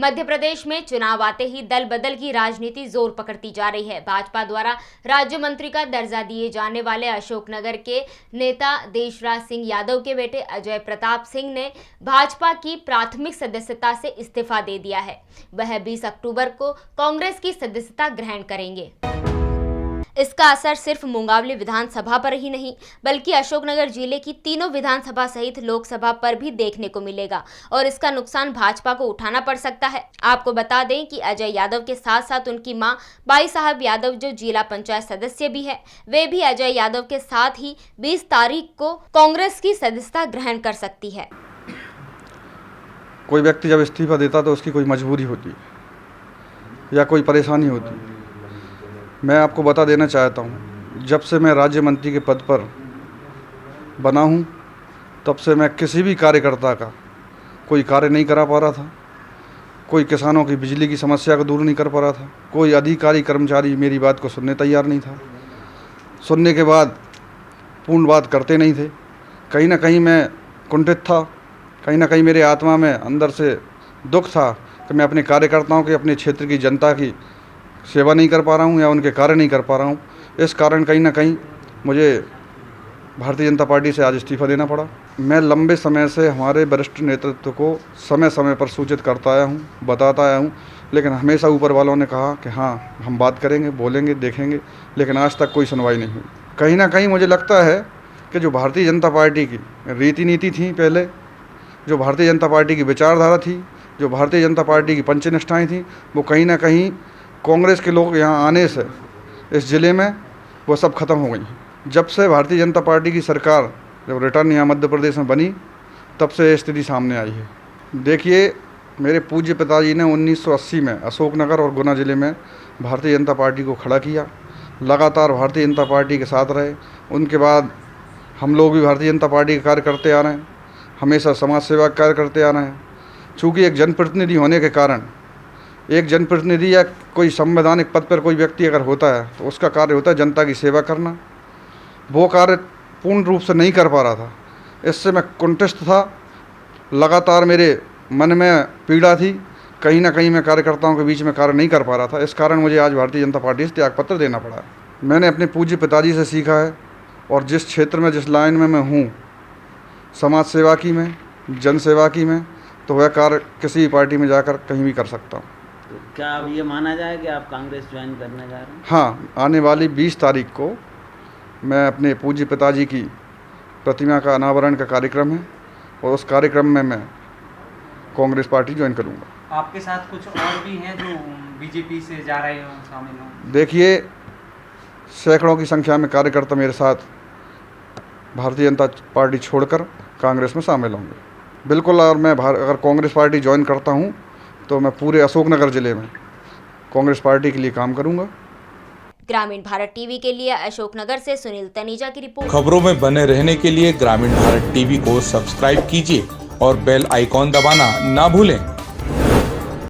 मध्य प्रदेश में चुनाव आते ही दल बदल की राजनीति जोर पकड़ती जा रही है। भाजपा द्वारा राज्य मंत्री का दर्जा दिए जाने वाले अशोकनगर के नेता देशराज सिंह यादव के बेटे अजय प्रताप सिंह ने भाजपा की प्राथमिक सदस्यता से इस्तीफा दे दिया है। वह 20 अक्टूबर को कांग्रेस की सदस्यता ग्रहण करेंगे। इसका असर सिर्फ मुंगावली विधानसभा पर ही नहीं बल्कि अशोकनगर जिले की तीनों विधानसभा सहित लोकसभा पर भी देखने को मिलेगा और इसका नुकसान भाजपा को उठाना पड़ सकता है। आपको बता दें कि अजय यादव के साथ साथ उनकी मां बाई साहब यादव जो जिला पंचायत सदस्य भी है, वे भी अजय यादव के साथ ही 20 तारीख को कांग्रेस की सदस्यता ग्रहण कर सकती है। कोई व्यक्ति जब इस्तीफा देता तो उसकी कोई मजबूरी होती है या कोई परेशानी होती है। मैं आपको बता देना चाहता हूँ, जब से मैं राज्य मंत्री के पद पर बना हूँ तब से मैं किसी भी कार्यकर्ता का कोई कार्य नहीं करा पा रहा था। कोई किसानों की बिजली की समस्या को दूर नहीं कर पा रहा था। कोई अधिकारी कर्मचारी मेरी बात को सुनने तैयार नहीं था। सुनने के बाद पूर्ण बात करते नहीं थे। कहीं ना कहीं मैं कुंठित था, कहीं ना कहीं मेरे आत्मा में अंदर से दुख था कि मैं अपने कार्यकर्ताओं के, अपने क्षेत्र की जनता की सेवा नहीं कर पा रहा हूँ या उनके कार्य नहीं कर पा रहा हूँ। इस कारण कहीं ना कहीं मुझे भारतीय जनता पार्टी से आज इस्तीफा देना पड़ा। मैं लंबे समय से हमारे वरिष्ठ नेतृत्व को समय समय पर सूचित करता आया हूँ, बताता आया हूँ, लेकिन हमेशा ऊपर वालों ने कहा कि हाँ हम बात करेंगे, बोलेंगे, देखेंगे, लेकिन आज तक कोई सुनवाई नहीं हुई। कहीं ना कहीं मुझे लगता है कि जो भारतीय जनता पार्टी की रीति नीति थी पहले, जो भारतीय जनता पार्टी की विचारधारा थी, जो भारतीय जनता पार्टी की पंचनिष्ठाएँ थीं, वो कहीं ना कहीं कांग्रेस के लोग यहाँ आने से इस ज़िले में वो सब खत्म हो गई। जब से भारतीय जनता पार्टी की सरकार जब रिटर्न यहाँ मध्य प्रदेश में बनी तब से ये स्थिति सामने आई है। देखिए, मेरे पूज्य पिताजी ने 1980 में अशोकनगर और गुना ज़िले में भारतीय जनता पार्टी को खड़ा किया। लगातार भारतीय जनता पार्टी के साथ रहे। उनके बाद हम लोग भी भारतीय जनता पार्टी का कार्य करते आ रहे हैं, हमेशा समाज सेवा का कार्य करते आ रहे हैं। चूँकि एक जनप्रतिनिधि होने के कारण, एक जनप्रतिनिधि या कोई संवैधानिक पद पर कोई व्यक्ति अगर होता है तो उसका कार्य होता है जनता की सेवा करना। वो कार्य पूर्ण रूप से नहीं कर पा रहा था। इससे मैं कुंठित था। लगातार मेरे मन में पीड़ा थी। कहीं ना कहीं मैं कार्यकर्ताओं के बीच में कार्य नहीं कर पा रहा था। इस कारण मुझे आज भारतीय जनता पार्टी से त्यागपत्र देना पड़ा। मैंने अपने पूज्य पिताजी से सीखा है और जिस क्षेत्र में, जिस लाइन में मैं हूँ, समाज सेवा की में, जन सेवा की में, तो वह कार्य किसी भी पार्टी में जाकर कहीं भी कर सकता हूँ। तो क्या अब ये माना जाए कि आप कांग्रेस ज्वाइन करने जा रहे हैं? हाँ, आने वाली 20 तारीख को मैं अपने पूज्य पिताजी की प्रतिमा का अनावरण का कार्यक्रम है और उस कार्यक्रम में मैं कांग्रेस पार्टी ज्वाइन करूँगा। आपके साथ कुछ और भी हैं जो बीजेपी से जा रहे हों, शामिल हों? देखिए, सैकड़ों की संख्या में कार्यकर्ता मेरे साथ भारतीय जनता पार्टी छोड़कर कांग्रेस में शामिल होंगे। बिल्कुल। और मैं अगर कांग्रेस पार्टी ज्वाइन करता हूँ तो मैं पूरे अशोकनगर जिले में कांग्रेस पार्टी के लिए काम करूंगा। ग्रामीण भारत टीवी के लिए अशोकनगर से सुनील तनीजा की रिपोर्ट। खबरों में बने रहने के लिए ग्रामीण भारत टीवी को सब्सक्राइब कीजिए और बेल आइकॉन दबाना ना भूलें।